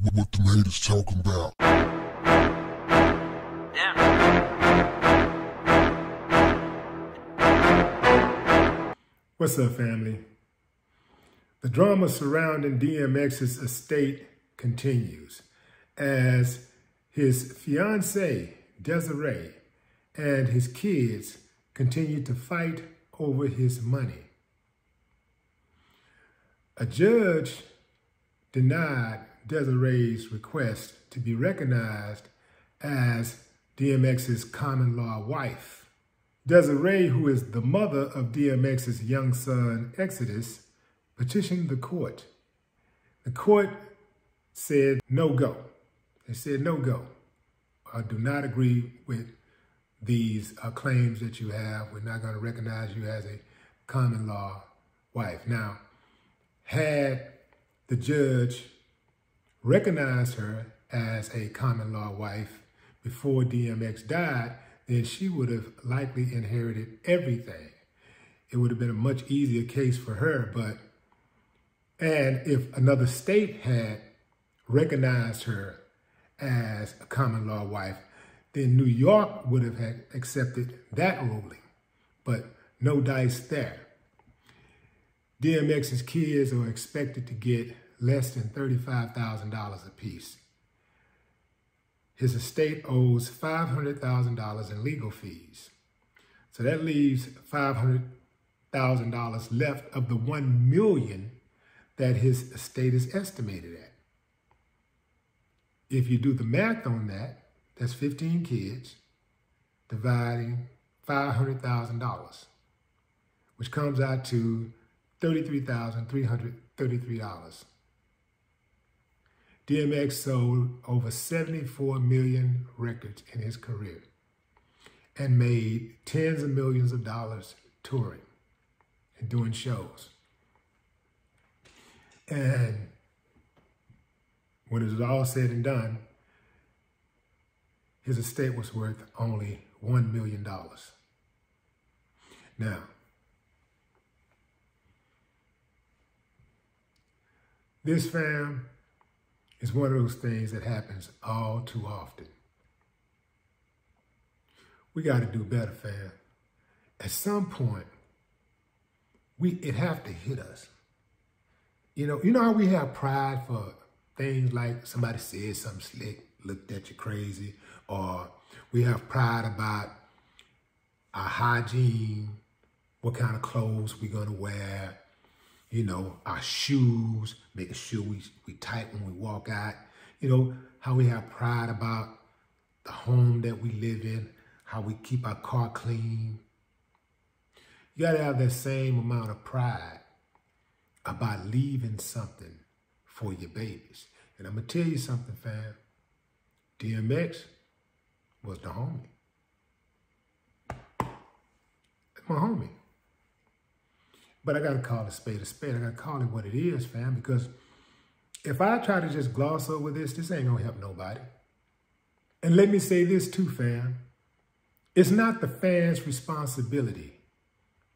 What the haters talking about? What's up, family? The drama surrounding DMX's estate continues as his fiancée, Desiree, and his kids continue to fight over his money. A judge denied Desiree's request to be recognized as DMX's common-law wife. Desiree, who is the mother of DMX's young son, Exodus, petitioned the court. The court said no go. They said no go. I do not agree with these claims that you have. We're not going to recognize you as a common-law wife. Now, had the judge recognized her as a common-law wife before DMX died, then she would have likely inherited everything. It would have been a much easier case for her, and if another state had recognized her as a common law wife, then New York would have had accepted that ruling, but no dice there. DMX's kids are expected to get less than $35,000 apiece. His estate owes $500,000 in legal fees. So that leaves $500,000 left of the $1 million that his estate is estimated at. If you do the math on that, that's 15 kids dividing $500,000, which comes out to $33,333. DMX sold over 74 million records in his career and made tens of millions of dollars touring and doing shows. And when it was all said and done, his estate was worth only $1 million. Now, this, fam, is one of those things that happens all too often. We got to do better, fam. At some point, it have to hit us. You know how we have pride for things like somebody said something slick, looked at you crazy, or we have pride about our hygiene, what kind of clothes we're gonna wear, our shoes, making sure we tight when we walk out. How we have pride about the home that we live in, how we keep our car clean. You gotta have that same amount of pride about leaving something for your babies. And I'm gonna tell you something, fam. DMX was the homie. That's my homie. But I gotta call a spade a spade. I gotta call it what it is, fam, because if I try to just gloss over this ain't gonna help nobody. And let me say this too, fam. It's not the fans' responsibility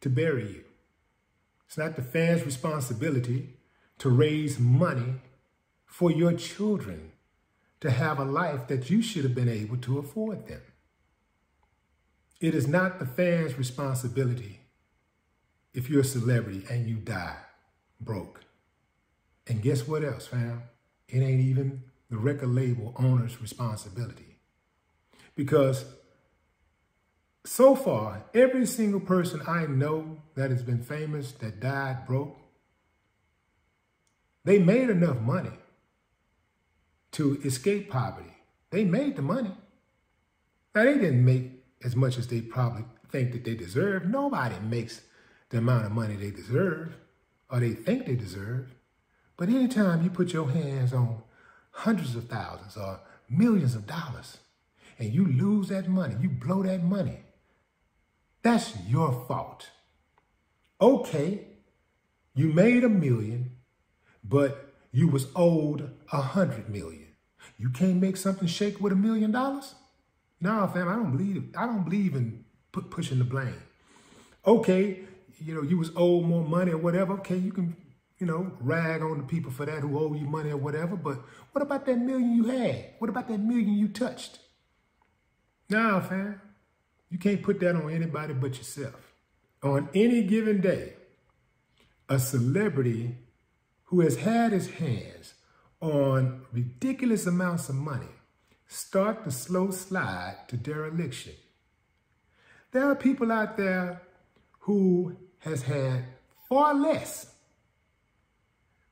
to bury you. It's not the fans' responsibility to raise money for your children to have a life that you should have been able to afford them. It is not the fans' responsibility if you're a celebrity and you die broke. And guess what else, fam? It ain't even the record label owner's responsibility. Because so far, every single person I know that has been famous, that died broke, they made enough money to escape poverty. They made the money. Now, they didn't make as much as they probably think that they deserve. Nobody makes the amount of money they deserve or they think they deserve. But anytime you put your hands on hundreds of thousands or millions of dollars and you lose that money, you blow that money, that's your fault. Okay, you made $1 million, but you was owed $100 million. You can't make something shake with $1 million? No, fam, I don't believe in pushing the blame. Okay, you was owed more money or whatever. Okay, you can rag on the people for that who owe you money or whatever. But what about that million you had? What about that million you touched? Nah, fam. You can't put that on anybody but yourself. On any given day, a celebrity who has had his hands on ridiculous amounts of money start the slow slide to dereliction. There are people out there who has had far less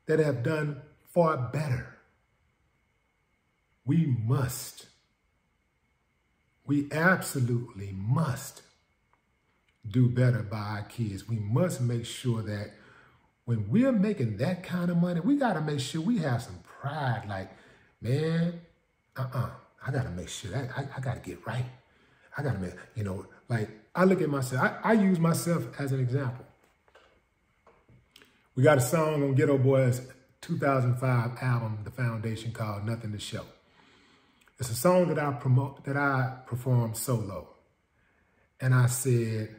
that have done far better. We absolutely must do better by our kids. We must make sure that when we're making that kind of money, we got to make sure we have some pride. Like, man, I got to make sure that I got to get right. I got to make, like I look at myself, I use myself as an example. We got a song on GETO Boys' 2005 album, The Foundation, called Nothing to Show. It's a song that I performed solo. And I said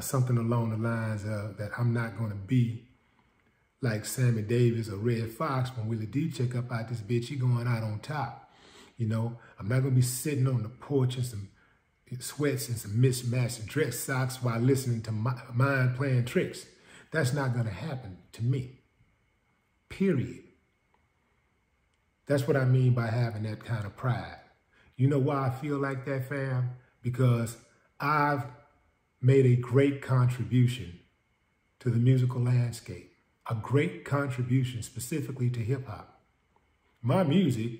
something along the lines of that I'm not going to be like Sammy Davis or Red Fox when Willie D check up out this bitch, he going out on top. I'm not going to be sitting on the porch in some sweats and some mismatched dress socks while listening to Mind Playing Tricks. That's not going to happen to me, period. That's what I mean by having that kind of pride. You know why I feel like that, fam? Because I've made a great contribution to the musical landscape, a great contribution specifically to hip hop. My music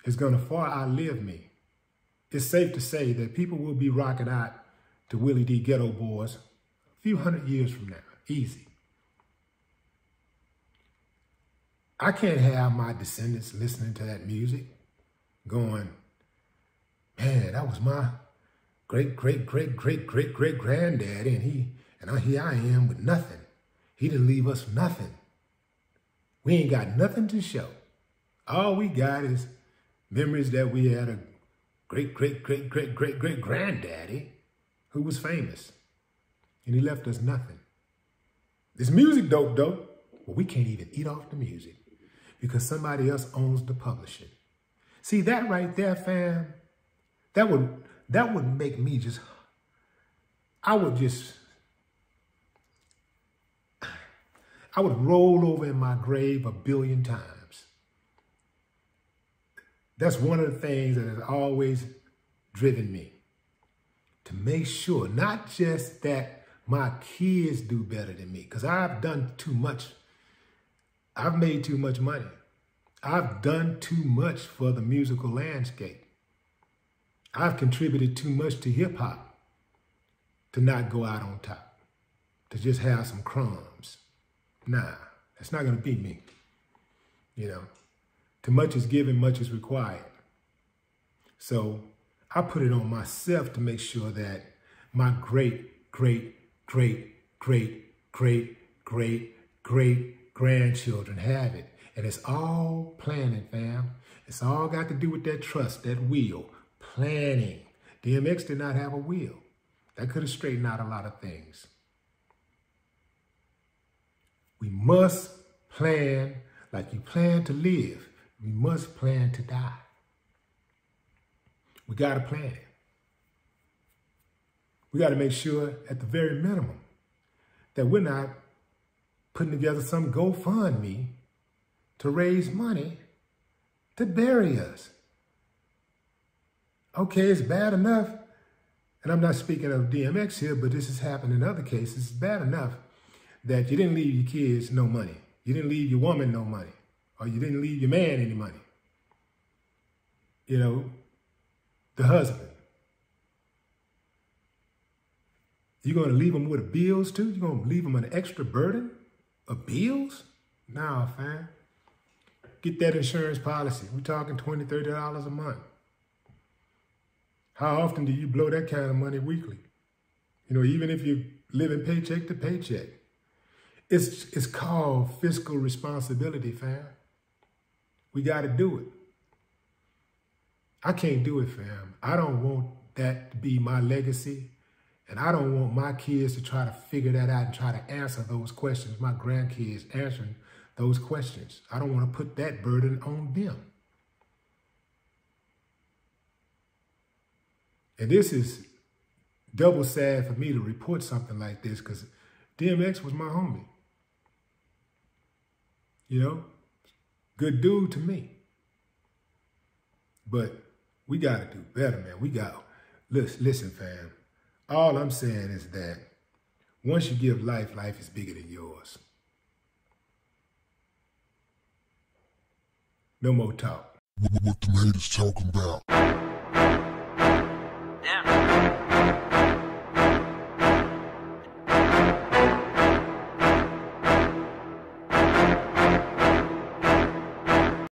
is going to far outlive me. It's safe to say that people will be rocking out to Willie D GETO Boys a few hundred years from now, easy. I can't have my descendants listening to that music going, man, that was my great-great-great-great-great-great-granddaddy, and here I am with nothing. He didn't leave us nothing. We ain't got nothing to show. All we got is memories that we had a great-great-great-great-great-great-granddaddy who was famous, and he left us nothing. This music dope, well, we can't even eat off the music because somebody else owns the publishing. See, that right there, fam, that would make me I would roll over in my grave 1 billion times. That's one of the things that has always driven me, to make sure, not just that my kids do better than me, because I've done too much. I've made too much money. I've done too much for the musical landscape. I've contributed too much to hip hop to not go out on top, to just have some crumbs. Nah, that's not going to be me. Too much is given, much is required. So I put it on myself to make sure that my great-great-great-great-great-great-grandchildren have it. And it's all planning, fam. It's all got to do with that trust, that will, planning. DMX did not have a will. That could have straightened out a lot of things. We must plan like you plan to live. We must plan to die. We got to plan it. We got to make sure, at the very minimum, that we're not putting together some GoFundMe to raise money to bury us. Okay, it's bad enough, and I'm not speaking of DMX here, but this has happened in other cases. It's bad enough that you didn't leave your kids no money. You didn't leave your woman no money, or you didn't leave your man any money. The husband. You're going to leave them with bills too? You're going to leave them an extra burden of bills? Nah, fam. Get that insurance policy. We're talking $20, $30 a month. How often do you blow that kind of money weekly? Even if you're living paycheck to paycheck. It's called fiscal responsibility, fam. We got to do it. I can't do it, fam. I don't want that to be my legacy And I don't want my kids to try to figure that out and try to answer those questions. My grandkids answering those questions. I don't want to put that burden on them. And this is double sad for me to report something like this because DMX was my homie. You know, good dude to me. But we got to do better, man. We got, listen, fam. All I'm saying is that once you give life, life is bigger than yours. No more talk. What the haters talking about?